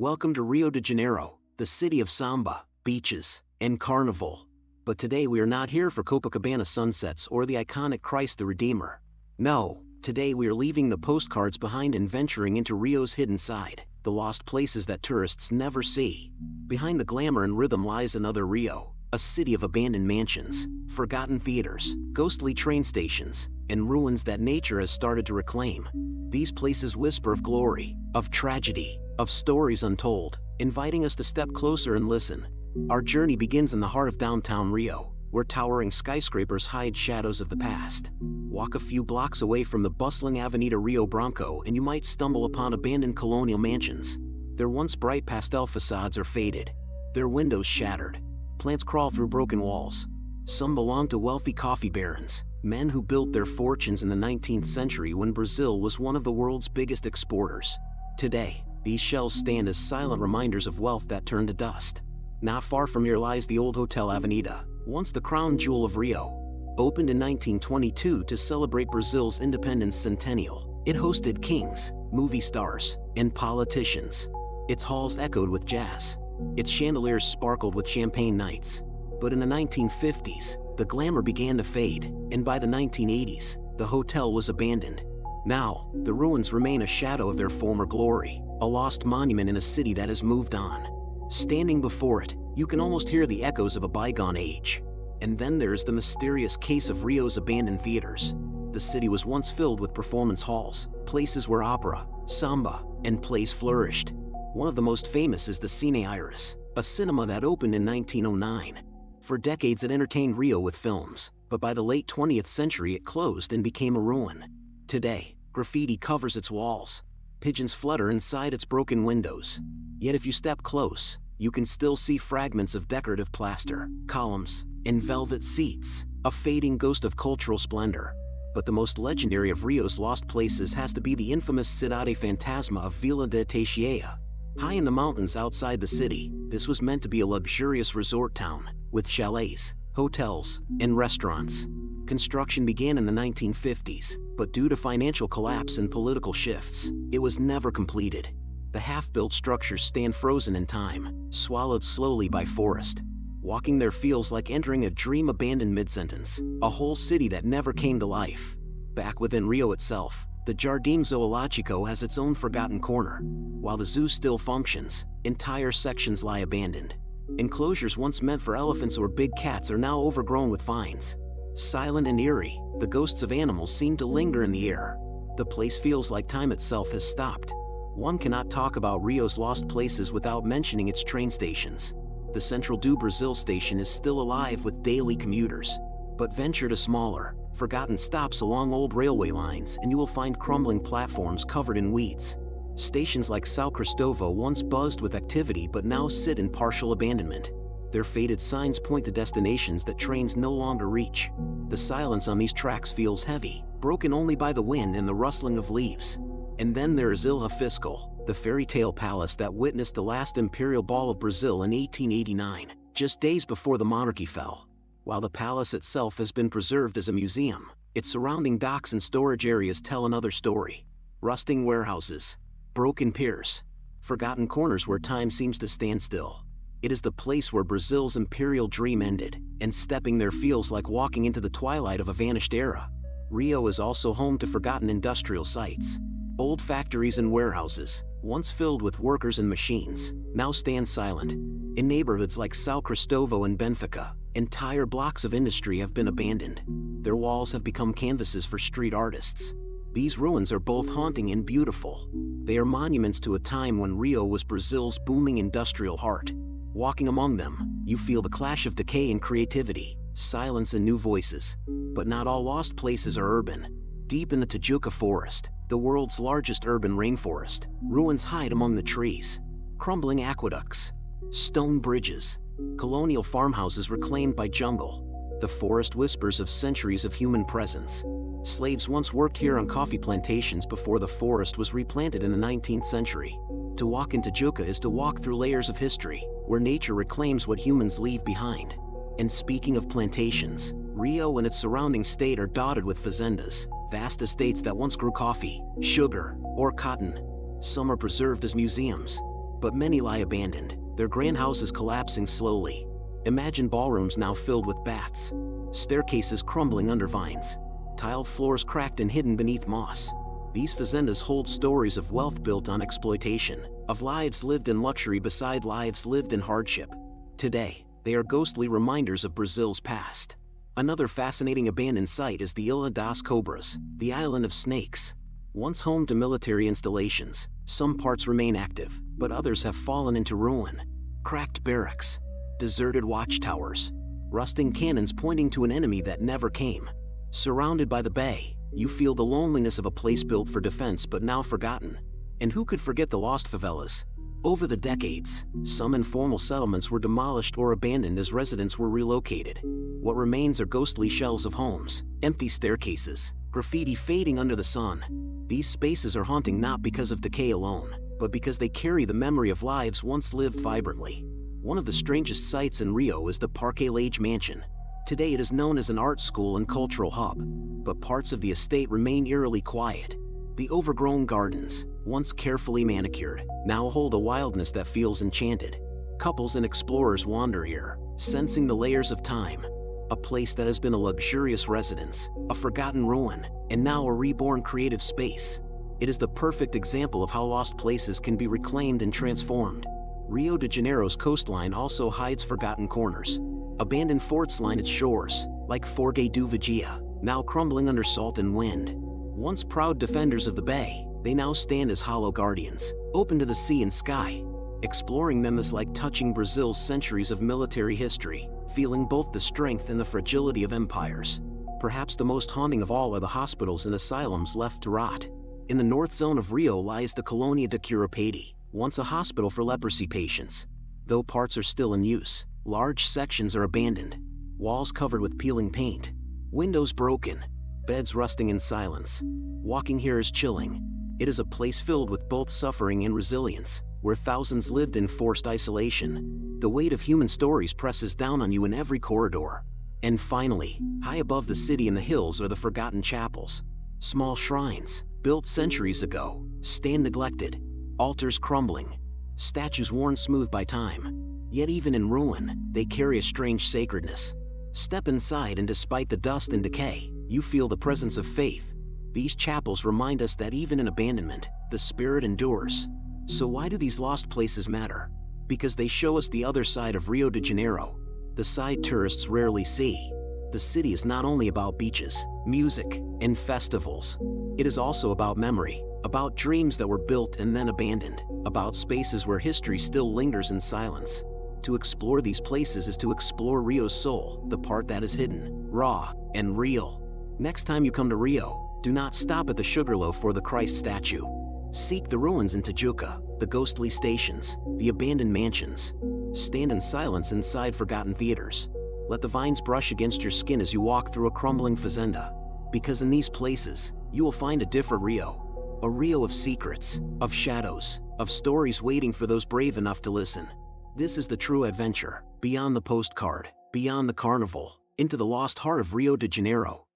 Welcome to Rio de Janeiro, the city of samba, beaches, and carnival. But today we are not here for Copacabana sunsets or the iconic Christ the Redeemer. No, today we are leaving the postcards behind and venturing into Rio's hidden side, the lost places that tourists never see. Behind the glamour and rhythm lies another Rio, a city of abandoned mansions, forgotten theaters, ghostly train stations, and ruins that nature has started to reclaim. These places whisper of glory, of tragedy, of stories untold, inviting us to step closer and listen. Our journey begins in the heart of downtown Rio, where towering skyscrapers hide shadows of the past. Walk a few blocks away from the bustling Avenida Rio Branco and you might stumble upon abandoned colonial mansions. Their once bright pastel facades are faded, their windows shattered. Plants crawl through broken walls. Some belong to wealthy coffee barons, men who built their fortunes in the 19th century when Brazil was one of the world's biggest exporters. Today, these shells stand as silent reminders of wealth that turned to dust. Not far from here lies the old Hotel Avenida, once the crown jewel of Rio. Opened in 1922 to celebrate Brazil's independence centennial, it hosted kings, movie stars, and politicians. Its halls echoed with jazz. Its chandeliers sparkled with champagne nights. But in the 1950s, the glamour began to fade, and by the 1980s, the hotel was abandoned. Now, the ruins remain a shadow of their former glory, a lost monument in a city that has moved on. Standing before it, you can almost hear the echoes of a bygone age. And then there is the mysterious case of Rio's abandoned theaters. The city was once filled with performance halls, places where opera, samba, and plays flourished. One of the most famous is the Cine Iris, a cinema that opened in 1909. For decades it entertained Rio with films, but by the late 20th century it closed and became a ruin. Today, graffiti covers its walls. Pigeons flutter inside its broken windows. Yet if you step close, you can still see fragments of decorative plaster, columns, and velvet seats, a fading ghost of cultural splendor. But the most legendary of Rio's lost places has to be the infamous Cidade Fantasma of Vila de Teixeira. High in the mountains outside the city, this was meant to be a luxurious resort town, with chalets, hotels, and restaurants. Construction began in the 1950s, but due to financial collapse and political shifts, it was never completed. The half-built structures stand frozen in time, swallowed slowly by forest. Walking there feels like entering a dream abandoned mid-sentence, a whole city that never came to life. Back within Rio itself, the Jardim Zoológico has its own forgotten corner. While the zoo still functions, entire sections lie abandoned. Enclosures once meant for elephants or big cats are now overgrown with vines. Silent and eerie, the ghosts of animals seem to linger in the air. The place feels like time itself has stopped. One cannot talk about Rio's lost places without mentioning its train stations. The Central do Brasil station is still alive with daily commuters. But venture to smaller, forgotten stops along old railway lines and you will find crumbling platforms covered in weeds. Stations like São Cristóvão once buzzed with activity but now sit in partial abandonment. Their faded signs point to destinations that trains no longer reach. The silence on these tracks feels heavy, broken only by the wind and the rustling of leaves. And then there is Ilha Fiscal, the fairy tale palace that witnessed the last imperial ball of Brazil in 1889, just days before the monarchy fell. While the palace itself has been preserved as a museum, its surrounding docks and storage areas tell another story. Rusting warehouses, broken piers, forgotten corners where time seems to stand still. It is the place where Brazil's imperial dream ended, and stepping there feels like walking into the twilight of a vanished era. Rio is also home to forgotten industrial sites. Old factories and warehouses, once filled with workers and machines, now stand silent. In neighborhoods like São Cristóvão and Benfica, entire blocks of industry have been abandoned. Their walls have become canvases for street artists. These ruins are both haunting and beautiful. They are monuments to a time when Rio was Brazil's booming industrial heart. Walking among them, you feel the clash of decay and creativity, silence and new voices. But not all lost places are urban. Deep in the Tijuca forest, the world's largest urban rainforest, ruins hide among the trees. Crumbling aqueducts, stone bridges, colonial farmhouses reclaimed by jungle. The forest whispers of centuries of human presence. Slaves once worked here on coffee plantations before the forest was replanted in the 19th century. To walk in Tijuca is to walk through layers of history, where nature reclaims what humans leave behind. And speaking of plantations, Rio and its surrounding state are dotted with fazendas, vast estates that once grew coffee, sugar, or cotton. Some are preserved as museums. but many lie abandoned, their grand houses collapsing slowly. Imagine ballrooms now filled with bats, staircases crumbling under vines, tiled floors cracked and hidden beneath moss. These fazendas hold stories of wealth built on exploitation, of lives lived in luxury beside lives lived in hardship. Today, they are ghostly reminders of Brazil's past. Another fascinating abandoned site is the Ilha das Cobras, the island of snakes. Once home to military installations, some parts remain active, but others have fallen into ruin. Cracked barracks, deserted watchtowers, rusting cannons pointing to an enemy that never came. Surrounded by the bay, you feel the loneliness of a place built for defense but now forgotten. And who could forget the lost favelas? Over the decades, some informal settlements were demolished or abandoned as residents were relocated. What remains are ghostly shells of homes, empty staircases, graffiti fading under the sun. These spaces are haunting not because of decay alone, but because they carry the memory of lives once lived vibrantly. One of the strangest sights in Rio is the Parque Lage Mansion. Today it is known as an art school and cultural hub, but parts of the estate remain eerily quiet. The overgrown gardens, once carefully manicured, now hold a wildness that feels enchanted. Couples and explorers wander here, sensing the layers of time. A place that has been a luxurious residence, a forgotten ruin, and now a reborn creative space. It is the perfect example of how lost places can be reclaimed and transformed. Rio de Janeiro's coastline also hides forgotten corners. Abandoned forts line its shores, like Forte do Vigia, now crumbling under salt and wind. Once proud defenders of the bay, they now stand as hollow guardians, open to the sea and sky. Exploring them is like touching Brazil's centuries of military history, feeling both the strength and the fragility of empires. Perhaps the most haunting of all are the hospitals and asylums left to rot. In the north zone of Rio lies the Colônia de Curupati, once a hospital for leprosy patients. Though parts are still in use, large sections are abandoned. Walls covered with peeling paint, windows broken, beds rusting in silence. Walking here is chilling. It is a place filled with both suffering and resilience, where thousands lived in forced isolation. The weight of human stories presses down on you in every corridor. And finally, high above the city and the hills are the forgotten chapels. Small shrines, built centuries ago, stand neglected, altars crumbling, statues worn smooth by time. Yet even in ruin, they carry a strange sacredness. Step inside and despite the dust and decay, you feel the presence of faith. These chapels remind us that even in abandonment, the spirit endures. So why do these lost places matter? Because they show us the other side of Rio de Janeiro, the side tourists rarely see. The city is not only about beaches, music, and festivals. It is also about memory, about dreams that were built and then abandoned, about spaces where history still lingers in silence. To explore these places is to explore Rio's soul, the part that is hidden, raw, and real. Next time you come to Rio, do not stop at the Sugarloaf or the Christ statue. Seek the ruins in Tijuca, the ghostly stations, the abandoned mansions. Stand in silence inside forgotten theaters. Let the vines brush against your skin as you walk through a crumbling fazenda. Because in these places, you will find a different Rio. A Rio of secrets, of shadows, of stories waiting for those brave enough to listen. This is the true adventure, beyond the postcard, beyond the carnival, into the lost heart of Rio de Janeiro.